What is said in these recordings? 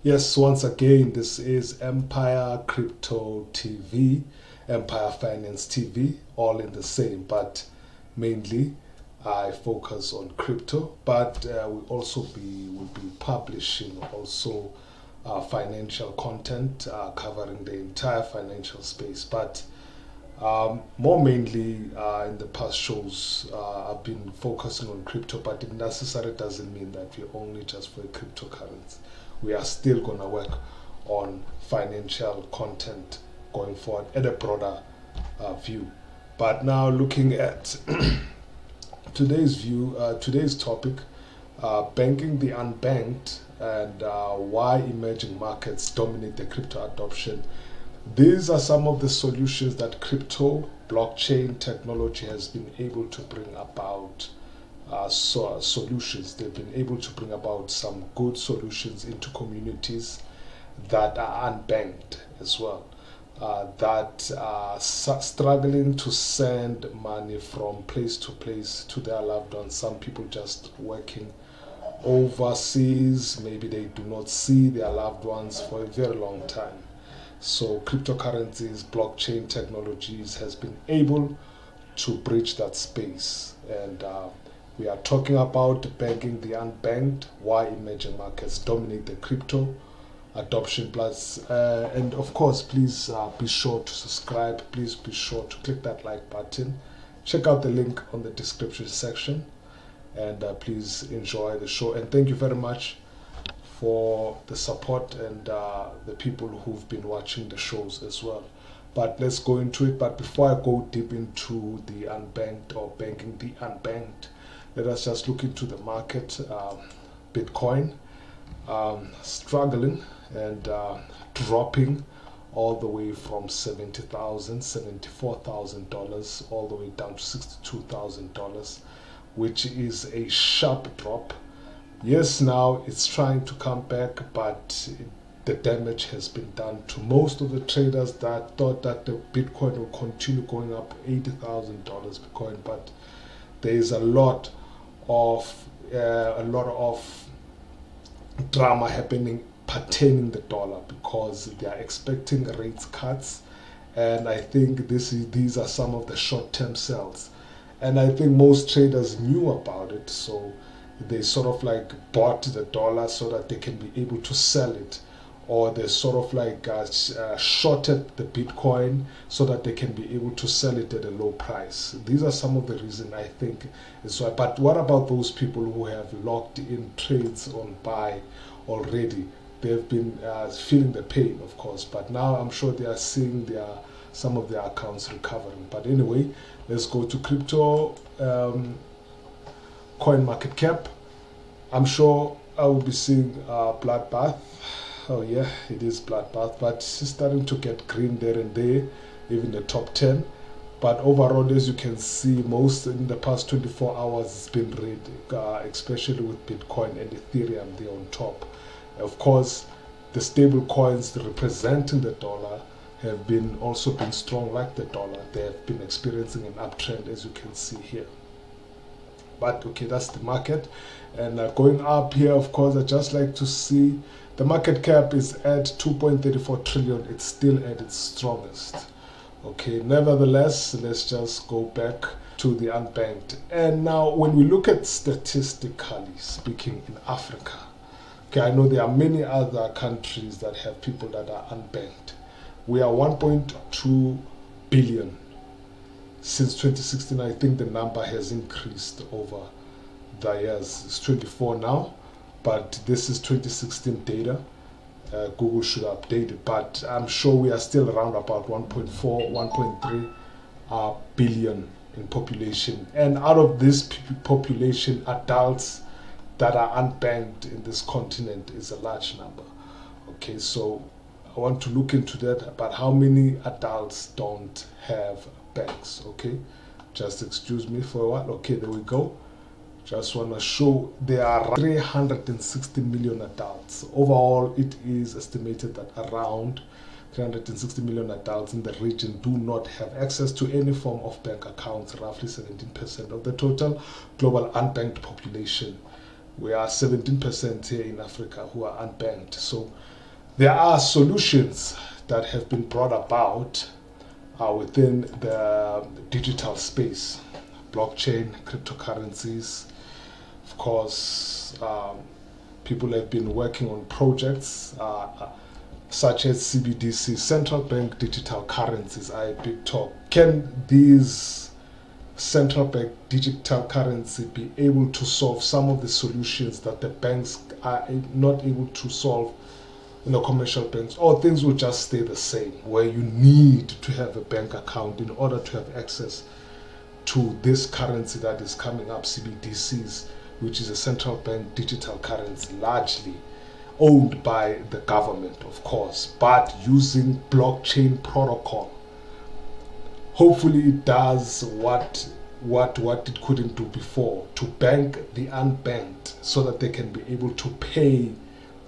Yes, once again, this is Empire Crypto TV, Empire Finance TV, all in the same, but mainly I focus on crypto, but will be publishing also financial content covering the entire financial space. But more mainly in the past shows, I've been focusing on crypto, but it necessarily doesn't mean that we're only just for cryptocurrency. We are still going to work on financial content going forward at a broader view. But now looking at today's topic, banking the unbanked and why emerging markets dominate the crypto adoption. These are some of the solutions that crypto blockchain technology has been able to bring about. Solutions. They've been able to bring about some good solutions into communities that are unbanked as well, that are struggling to send money from place to place to their loved ones. Some people just working overseas, maybe they do not see their loved ones for a very long time. So cryptocurrencies, blockchain technologies has been able to bridge that space. And we are talking about banking the unbanked, why emerging markets dominate the crypto adoption plus. And of course, please be sure to subscribe. Please be sure to click that like button. Check out the link on the description section. And please enjoy the show. And thank you very much for the support and the people who've been watching the shows as well. But let's go into it. But before I go deep into the unbanked or banking the unbanked, let us just look into the market. Bitcoin struggling and dropping all the way from $70,000, $74,000 all the way down to $62,000, which is a sharp drop. Yes, now it's trying to come back, but the damage has been done to most of the traders that thought that the Bitcoin will continue going up $80,000 Bitcoin. But there is a lot of drama happening pertaining the dollar because they are expecting rates cuts, and I think these are some of the short-term sells, and I think most traders knew about it, so they sort of like bought the dollar so that they can be able to sell it, or they sort of like shorted the Bitcoin so that they can be able to sell it at a low price. These are some of the reasons I think is why. But what about those people who have locked in trades on buy already? They've been feeling the pain, of course, but now I'm sure they are seeing some of their accounts recovering. But anyway, let's go to crypto. Coin market cap. I'm sure I will be seeing bloodbath. Oh yeah, it is bloodbath, but it's starting to get green there and there, even the top 10. But overall, as you can see, most in the past 24 hours it's been red, especially with Bitcoin and Ethereum there on top. Of course, the stable coins representing the dollar have also been strong like the dollar. They have been experiencing an uptrend, as you can see here. But okay, that's the market. And going up here, of course, I just like to see the market cap is at 2.34 trillion. It's still at its strongest. Okay, nevertheless, let's just go back to the unbanked. And now when we look at statistically speaking in Africa, okay, I know there are many other countries that have people that are unbanked. We are 1.2 billion. Since 2016, I think the number has increased over the years. It's 24 now, but this is 2016 data. Google should update it, but I'm sure we are still around about 1.4, 1.3 billion in population. And out of this population, adults that are unbanked in this continent is a large number. Okay, so I want to look into that about how many adults don't have banks. Okay, just excuse me for a while. Okay, there we go. Just want to show there are 360 million adults. Overall, it is estimated that around 360 million adults in the region do not have access to any form of bank accounts, roughly 17% of the total global unbanked population. We are 17% here in Africa who are unbanked. So there are solutions that have been brought about within the digital space, blockchain, cryptocurrencies. Of course, people have been working on projects such as CBDC, central bank digital currencies, big talk. Can these central bank digital currency be able to solve some of the solutions that the banks are not able to solve in the commercial banks, or things will just stay the same, where you need to have a bank account in order to have access to this currency that is coming up, CBDCs, which is a central bank digital currency, largely owned by the government, of course, but using blockchain protocol. Hopefully it does what it couldn't do before, to bank the unbanked so that they can be able to pay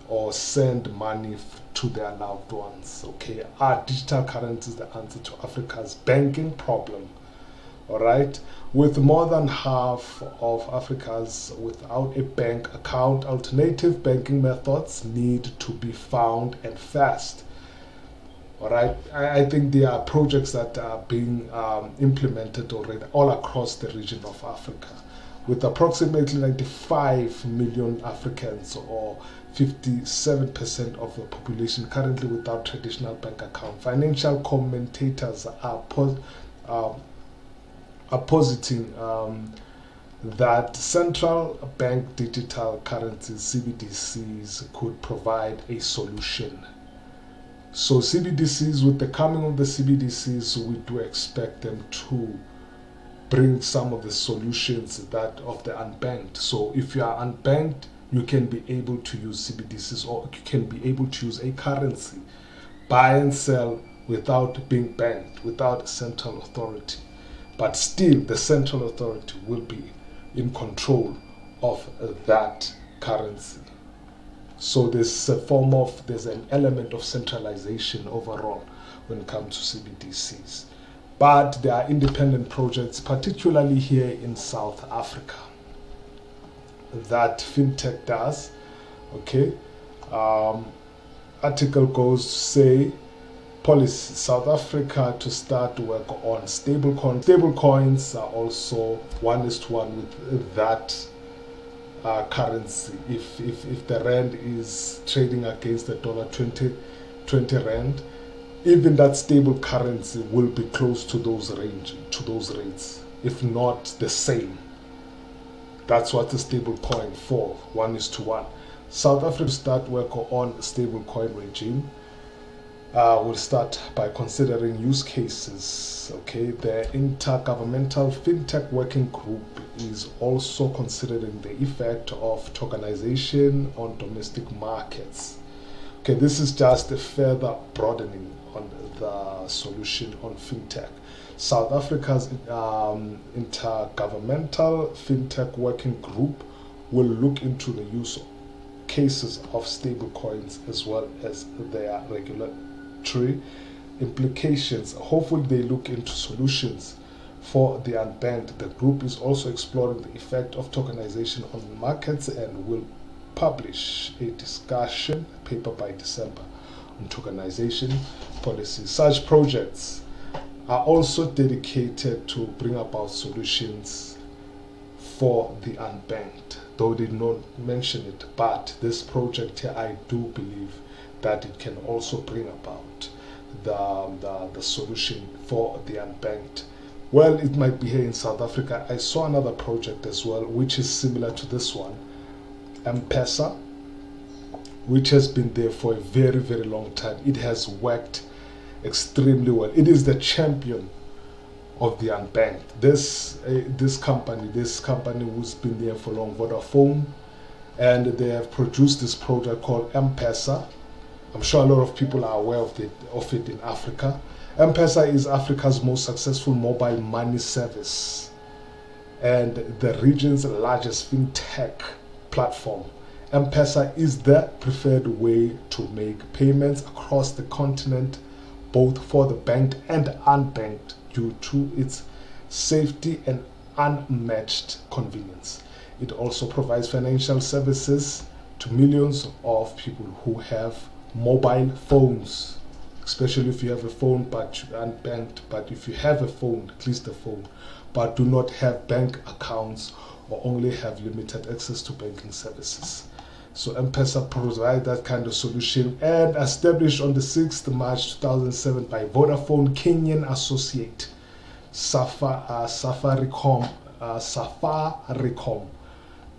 or send money to their loved ones. Okay, are digital currencies the answer to Africa's banking problem? All right, with more than half of Africa's without a bank account, alternative banking methods need to be found and fast. All right, I think there are projects that are being implemented already all across the region of Africa, with approximately 95 million Africans, or 57% of the population, currently without traditional bank account. Financial commentators are positing that central bank digital currencies, CBDCs, could provide a solution. So CBDCs, with the coming of the CBDCs, we do expect them to bring some of the solutions that of the unbanked. So if you are unbanked, you can be able to use CBDCs, or you can be able to use a currency, buy and sell without being banked, without a central authority. But still, the central authority will be in control of that currency. So there's an element of centralization overall when it comes to CBDCs. But there are independent projects, particularly here in South Africa, that Fintech does. Okay, article goes to say, policy South Africa to start work on stablecoins. Stablecoins are also 1:1 with that currency. If the rand is trading against the dollar 20 rand, even that stable currency will be close to those rates, if not the same. That's what the stable coin for, 1:1. South Africa start work on stable coin regime. We'll start by considering use cases. Okay, the Intergovernmental Fintech Working Group is also considering the effect of tokenization on domestic markets. Okay, this is just a further broadening on the solution on fintech. South Africa's Intergovernmental Fintech Working Group will look into the use cases of stablecoins as well as their regulatory implications. Hopefully they look into solutions for the unbanked. The group is also exploring the effect of tokenization on markets and will publish a discussion paper by December on tokenization policy. Such projects are also dedicated to bring about solutions for the unbanked, though they did not mention it. But this project here, I do believe that it can also bring about the solution for the unbanked. Well, it might be here in South Africa. I saw another project as well, which is similar to this one, pesa, which has been there for a very, very long time. It has worked extremely well. It is the champion of the unbanked. This company who's been there for long, Vodafone, and they have produced this product called pesa. I'm sure a lot of people are aware of it in Africa. M-Pesa is Africa's most successful mobile money service and the region's largest fintech platform. M-Pesa is the preferred way to make payments across the continent, both for the banked and unbanked, due to its safety and unmatched convenience. It also provides financial services to millions of people who have mobile phones, especially if you have a phone but you're unbanked. But if you have a phone, at least a phone, but do not have bank accounts or only have limited access to banking services. So M-Pesa provides that kind of solution, and established on the 6th March 2007 by Vodafone Kenyan associate Safaricom.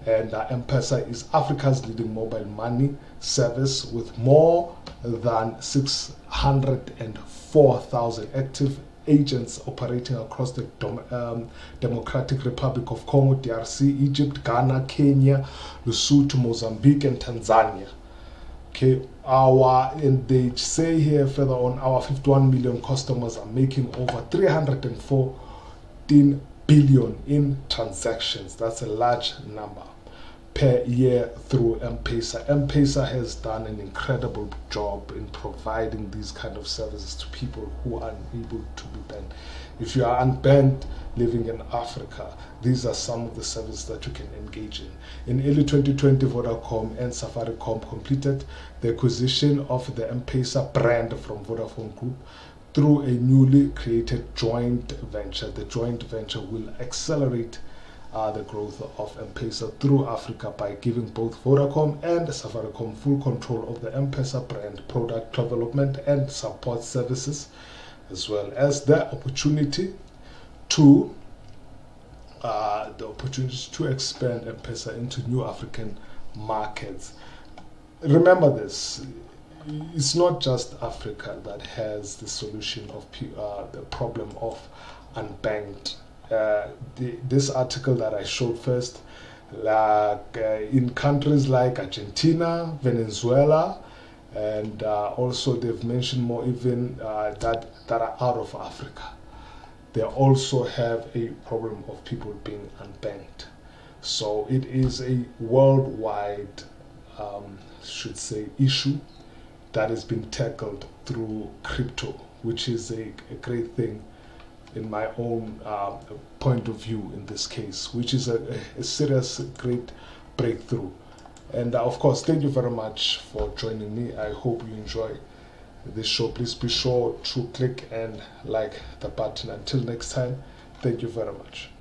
And M-Pesa is Africa's leading mobile money service with more than 604,000 active agents operating across the Democratic Republic of Congo, DRC, Egypt, Ghana, Kenya, Lesotho, Mozambique, and Tanzania. Okay, and they say here further on, our 51 million customers are making over 314 billion in transactions. That's a large number per year through M-Pesa. M-Pesa has done an incredible job in providing these kind of services to people who are unable to be banked. If you are unbanked living in Africa, these are some of the services that you can engage in. In early 2020, Vodacom and Safaricom completed the acquisition of the M-Pesa brand from Vodafone Group through a newly created joint venture. The joint venture will accelerate the growth of M-Pesa through Africa by giving both Vodacom and Safaricom full control of the M-Pesa brand, product development and support services, as well as the opportunity to expand M-Pesa into new African markets. Remember this, it's not just Africa that has the solution of the problem of unbanked. This article that I showed first, in countries like Argentina, Venezuela, and also they've mentioned more even that are out of Africa. They also have a problem of people being unbanked. So it is a worldwide, should say, issue that has been tackled through crypto, which is a great thing in my own point of view in this case, which is a serious, great breakthrough. And of course, thank you very much for joining me. I hope you enjoy this show. Please be sure to click and like the button. Until next time, thank you very much.